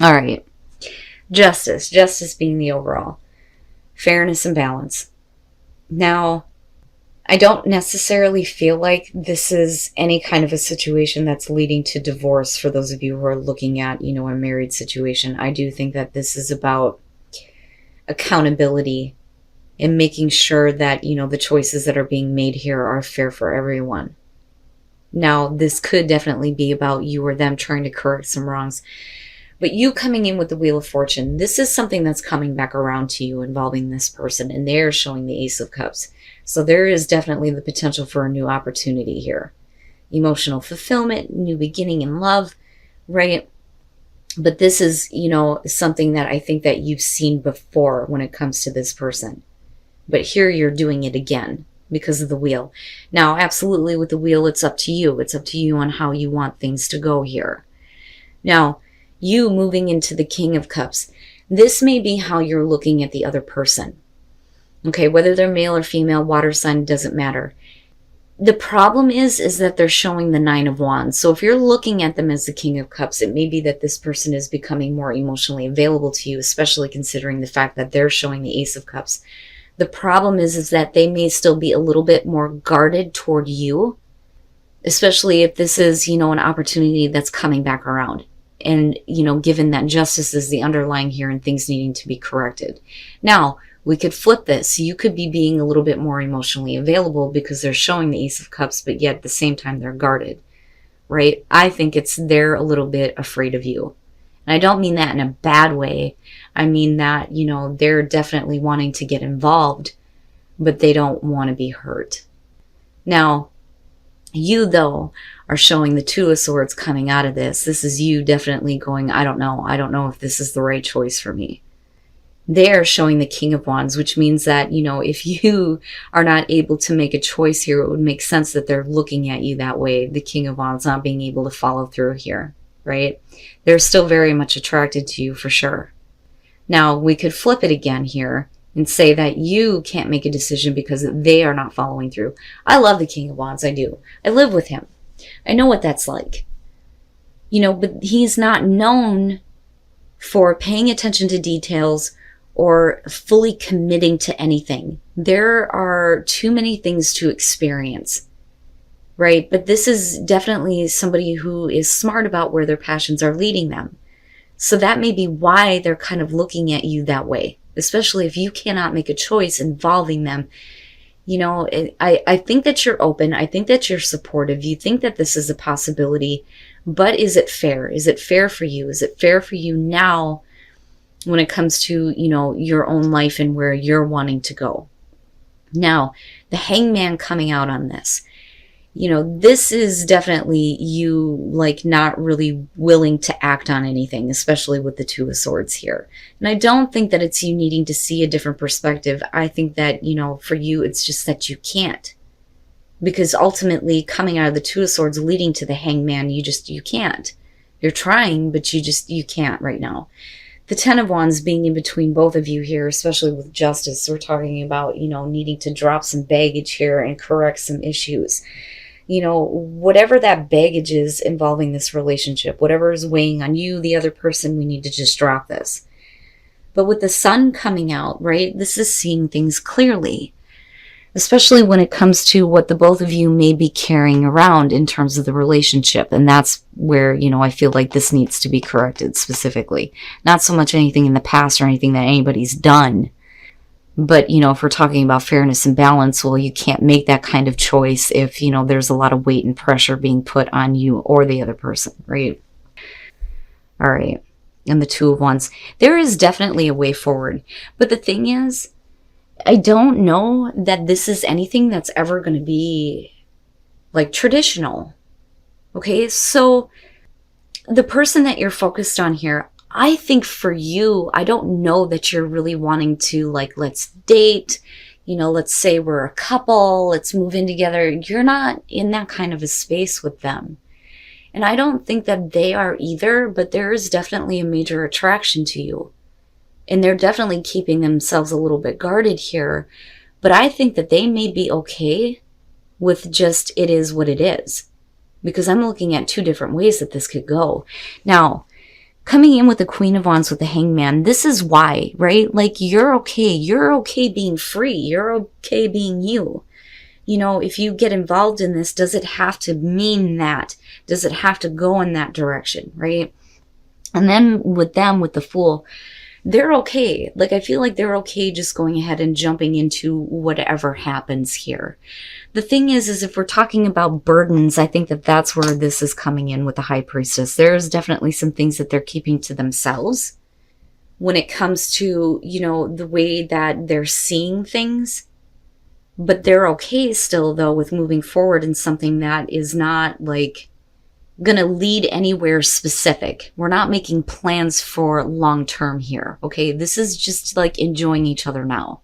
All right. Justice. Justice being the overall. Fairness and balance. Now, I don't necessarily feel like this is any kind of a situation that's leading to divorce for those of you who are looking at, a married situation. I do think that this is about accountability and making sure that, the choices that are being made here are fair for everyone. Now, this could definitely be about you or them trying to correct some wrongs. But you coming in with the Wheel of Fortune, this is something that's coming back around to you involving this person, and they're showing the Ace of Cups. So there is definitely the potential for a new opportunity here. Emotional fulfillment, new beginning in love, right? But this is, something that I think that you've seen before when it comes to this person. But here you're doing it again because of the wheel. Now, absolutely with the wheel, it's up to you. It's up to you on how you want things to go here. Now, you moving into the King of Cups, this may be how you're looking at the other person. Okay, whether they're male or female, water sign, doesn't matter. The problem is that they're showing the Nine of Wands. So if you're looking at them as the King of Cups, it may be that this person is becoming more emotionally available to you, especially considering the fact that they're showing the Ace of Cups. The problem is that they may still be a little bit more guarded toward you, especially if this is, an opportunity that's coming back around. And, given that justice is the underlying here and things needing to be corrected. Now, we could flip this. You could be being a little bit more emotionally available because they're showing the Ace of Cups, but yet at the same time they're guarded, right? I think it's they're a little bit afraid of you. And I don't mean that in a bad way. I mean that, they're definitely wanting to get involved, but they don't want to be hurt. Now, you, though, are showing the Two of Swords coming out of this. This is you definitely going, I don't know if this is the right choice for me. They're showing the King of Wands, which means that, if you are not able to make a choice here, it would make sense that they're looking at you that way. The King of Wands not being able to follow through here, right? They're still very much attracted to you for sure. Now, we could flip it again here and say that you can't make a decision because they are not following through. I love the King of Wands, I do. I live with him. I know what that's like. But he's not known for paying attention to details or fully committing to anything. There are too many things to experience, right? But this is definitely somebody who is smart about where their passions are leading them. So that may be why they're kind of looking at you that way, especially if you cannot make a choice involving them. I think that you're open. I think that you're supportive. You think that this is a possibility, but is it fair? Is it fair for you? Is it fair for you now when it comes to, your own life and where you're wanting to go? Now, the Hangman coming out on this, this is definitely you not really willing to act on anything, especially with the Two of Swords here. And I don't think that it's you needing to see a different perspective. I think that, for you, it's just that you can't. Because ultimately, coming out of the Two of Swords leading to the Hangman, you can't. You're trying, but you can't right now. The Ten of Wands being in between both of you here, especially with justice, we're talking about, needing to drop some baggage here and correct some issues. Whatever that baggage is involving this relationship, whatever is weighing on you, the other person, we need to just drop this. But with the Sun coming out, right, this is seeing things clearly, especially when it comes to what the both of you may be carrying around in terms of the relationship. And that's where, I feel like this needs to be corrected specifically. Not so much anything in the past or anything that anybody's done. But, if we're talking about fairness and balance, well, you can't make that kind of choice if, there's a lot of weight and pressure being put on you or the other person, right? All right. And the Two of Wands. There is definitely a way forward. But the thing is, I don't know that this is anything that's ever going to be traditional. Okay, so the person that you're focused on here, I think for you, I don't know that you're really wanting to let's date, let's say we're a couple, let's move in together. You're not in that kind of a space with them. And I don't think that they are either, but there is definitely a major attraction to you. And they're definitely keeping themselves a little bit guarded here. But I think that they may be okay with just it is what it is. Because I'm looking at two different ways that this could go. Now, Coming in with the Queen of Wands with the Hangman, this is why, right? Like, you're okay. You're okay being free. You're okay being you. You know, if you get involved in this, does it have to mean that? Does it have to go in that direction, right? And then with them, with the Fool, they're okay. Like, I feel like they're okay just going ahead and jumping into whatever happens here. The thing is if we're talking about burdens, I think that that's where this is coming in with the High Priestess. There's definitely some things that they're keeping to themselves when it comes to, you know, the way that they're seeing things. But they're okay still, though, with moving forward in something that is not, like, gonna lead anywhere specific. We're not making plans for long term here, okay? This is just, like, enjoying each other now.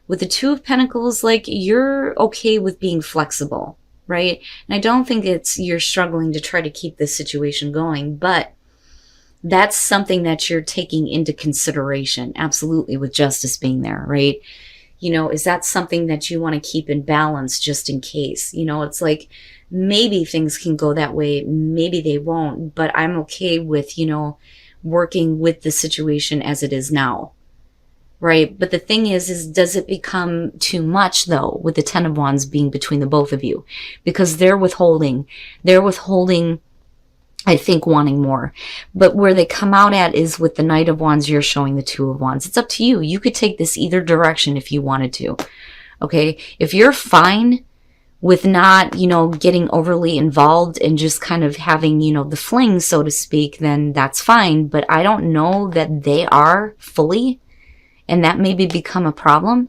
With the Two of Pentacles, like, you're okay with being flexible, right? And I don't think it's you're struggling to try to keep this situation going, but that's something that you're taking into consideration, absolutely, with Justice being there, right? You know, is that something that you want to keep in balance just in case? You know, it's like, maybe things can go that way, maybe they won't, but I'm okay with, you know, working with the situation as it is now, right? But the thing is does it become too much, though, with the Ten of Wands being between the both of you? Because they're withholding, I think, wanting more. But where they come out at is with the Knight of Wands, you're showing the Two of Wands. It's up to you. You could take this either direction if you wanted to. Okay? If you're fine with not, you know, getting overly involved and just kind of having, you know, the fling, so to speak, then that's fine. But I don't know that they are fully, and that maybe become a problem.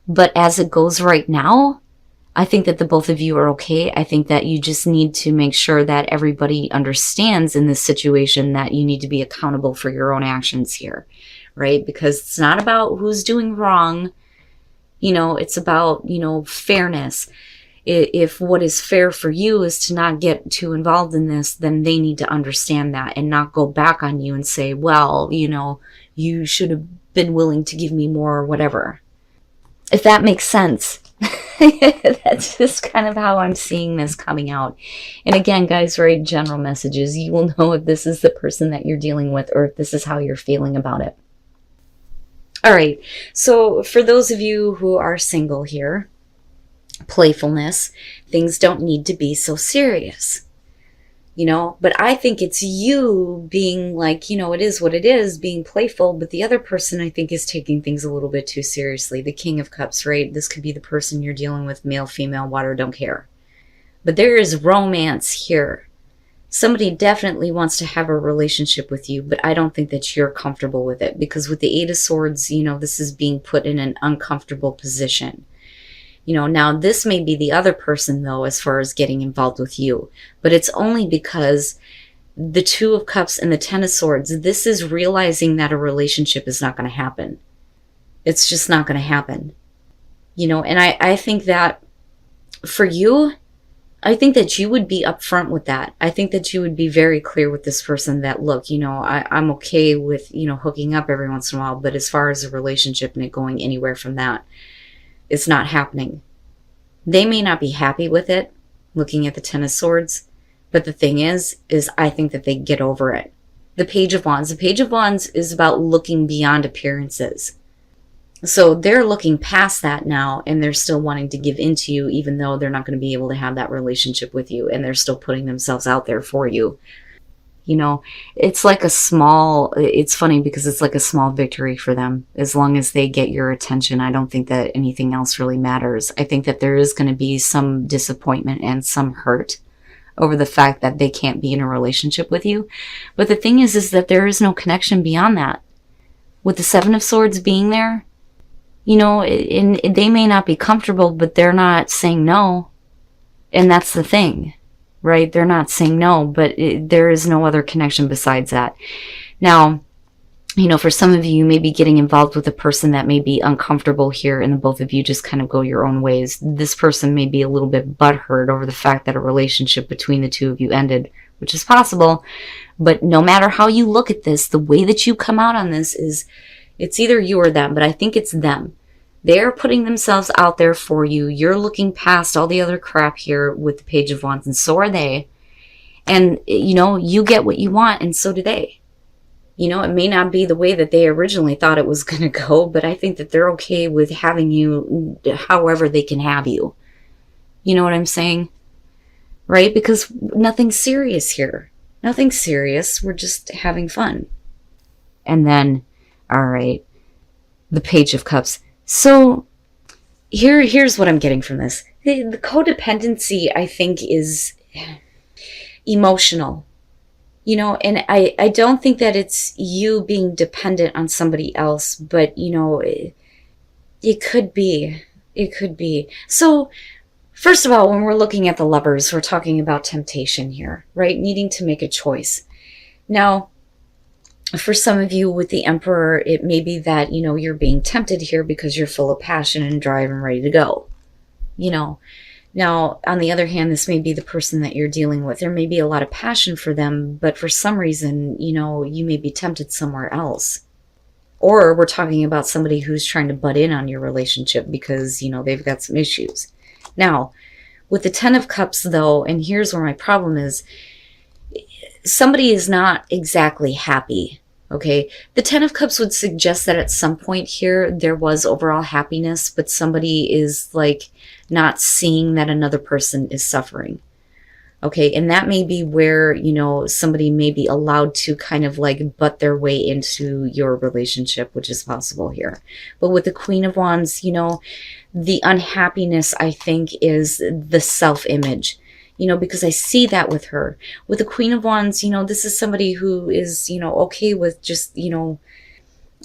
But as it goes right now, I think that the both of you are okay. I think that you just need to make sure that everybody understands in this situation that you need to be accountable for your own actions here, right? Because it's not about who's doing wrong. You know, it's about, you know, fairness. If what is fair for you is to not get too involved in this, then they need to understand that and not go back on you and say, well, you know, you should have been willing to give me more or whatever. If that makes sense. That's just kind of how I'm seeing this coming out. And again, guys, very general messages. You will know if this is the person that you're dealing with or if this is how you're feeling about it. All right. So for those of you who are single here, playfulness, things don't need to be so serious. You know, but I think it's you being like, you know, it is what it is, being playful, but the other person, I think, is taking things a little bit too seriously. The King of Cups, right? This could be the person you're dealing with, male, female, water, don't care. But there is romance here. Somebody definitely wants to have a relationship with you, but I don't think that you're comfortable with it, because with the Eight of Swords, you know, this is being put in an uncomfortable position. You know, now this may be the other person, though, as far as getting involved with you. But it's only because the Two of Cups and the Ten of Swords, this is realizing that a relationship is not going to happen. It's just not going to happen. You know, and I think that for you, I think that you would be upfront with that. I think that you would be very clear with this person that, look, you know, I'm okay with, you know, hooking up every once in a while. But as far as a relationship and it going anywhere from that, it's not happening. They may not be happy with it, looking at the Ten of Swords, but the thing is I think that they get over it. The Page of Wands. The Page of Wands is about looking beyond appearances. So they're looking past that now, and they're still wanting to give in to you, even though they're not going to be able to have that relationship with you, and they're still putting themselves out there for you. You know, it's like it's funny because it's like a small victory for them. As long as they get your attention, I don't think that anything else really matters. I think that there is going to be some disappointment and some hurt over the fact that they can't be in a relationship with you. But the thing is that there is no connection beyond that. With the Seven of Swords being there, you know, and they may not be comfortable, but they're not saying no. And that's the thing. Right? They're not saying no, but there is no other connection besides that. Now, you know, for some of you, you may be getting involved with a person that may be uncomfortable here, and the both of you just kind of go your own ways. This person may be a little bit butthurt over the fact that a relationship between the two of you ended, which is possible. But no matter how you look at this, the way that you come out on this is it's either you or them, but I think it's them. They're putting themselves out there for you. You're looking past all the other crap here with the Page of Wands, and so are they. And, you know, you get what you want, and so do they. You know, it may not be the way that they originally thought it was going to go, but I think that they're okay with having you however they can have you. You know what I'm saying? Right? Because nothing's serious here. Nothing serious. We're just having fun. And then, all right, the Page of Cups. So here's what I'm getting from this. The codependency, I think, is emotional. You know, and I don't think that it's you being dependent on somebody else, but, you know, it could be. It could be. So, first of all, when we're looking at the Lovers, we're talking about temptation here, right? Needing to make a choice. Now, for some of you with the Emperor, it may be that, you know, you're being tempted here because you're full of passion and drive and ready to go. You know, now, on the other hand, this may be the person that you're dealing with. There may be a lot of passion for them, but for some reason, you know, you may be tempted somewhere else. Or we're talking about somebody who's trying to butt in on your relationship because, you know, they've got some issues. Now, with the Ten of Cups, though, and here's where my problem is, somebody is not exactly happy, okay? The Ten of Cups would suggest that at some point here, there was overall happiness, but somebody is, like, not seeing that another person is suffering, okay? And that may be where, you know, somebody may be allowed to kind of, like, butt their way into your relationship, which is possible here. But with the Queen of Wands, you know, the unhappiness, I think, is the self-image, you know, because I see that with her. With the Queen of Wands, you know, this is somebody who is, you know, okay with just, you know,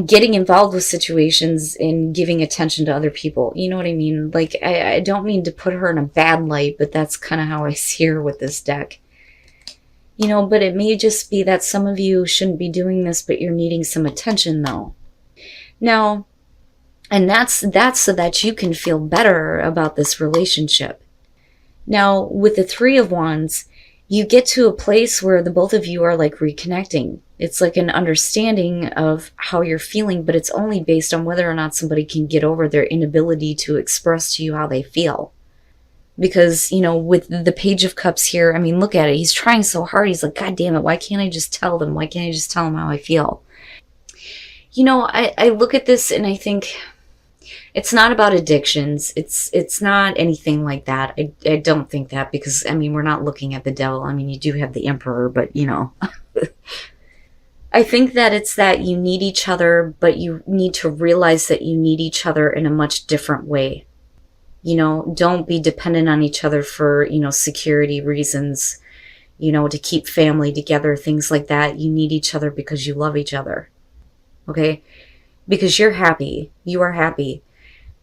getting involved with situations and giving attention to other people. You know what I mean? Like, I don't mean to put her in a bad light, but that's kind of how I see her with this deck. You know, but it may just be that some of you shouldn't be doing this, but you're needing some attention, though. Now, and that's so that you can feel better about this relationship. Now, with the Three of Wands, you get to a place where the both of you are like reconnecting. It's like an understanding of how you're feeling, but it's only based on whether or not somebody can get over their inability to express to you how they feel. Because, you know, with the Page of Cups here, I mean, look at it. He's trying so hard. He's like, God damn it, why can't I just tell them? Why can't I just tell them how I feel? You know, I look at this and I think it's not about addictions. It's not anything like that. I don't think that, because, I mean, we're not looking at the devil. I mean, you do have the Emperor, but, you know. I think that it's that you need each other, but you need to realize that you need each other in a much different way. You know, don't be dependent on each other for, you know, security reasons, you know, to keep family together, things like that. You need each other because you love each other. Okay? Because you're happy. You are happy.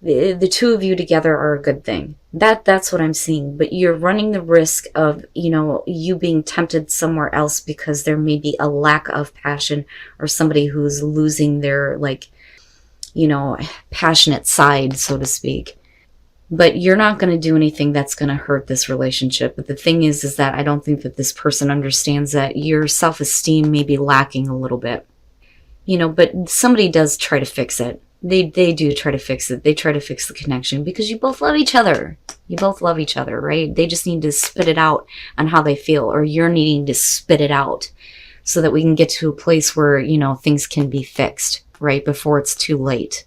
The two of you together are a good thing. That's what I'm seeing. But you're running the risk of, you know, you being tempted somewhere else because there may be a lack of passion, or somebody who's losing their, like, you know, passionate side, so to speak. But you're not going to do anything that's going to hurt this relationship. But the thing is that I don't think that this person understands that your self-esteem may be lacking a little bit. You know, but somebody does try to fix it. They do try to fix it. They try to fix the connection because you both love each other. You both love each other, right? They just need to spit it out on how they feel, or you're needing to spit it out so that we can get to a place where, you know, things can be fixed, right, before it's too late.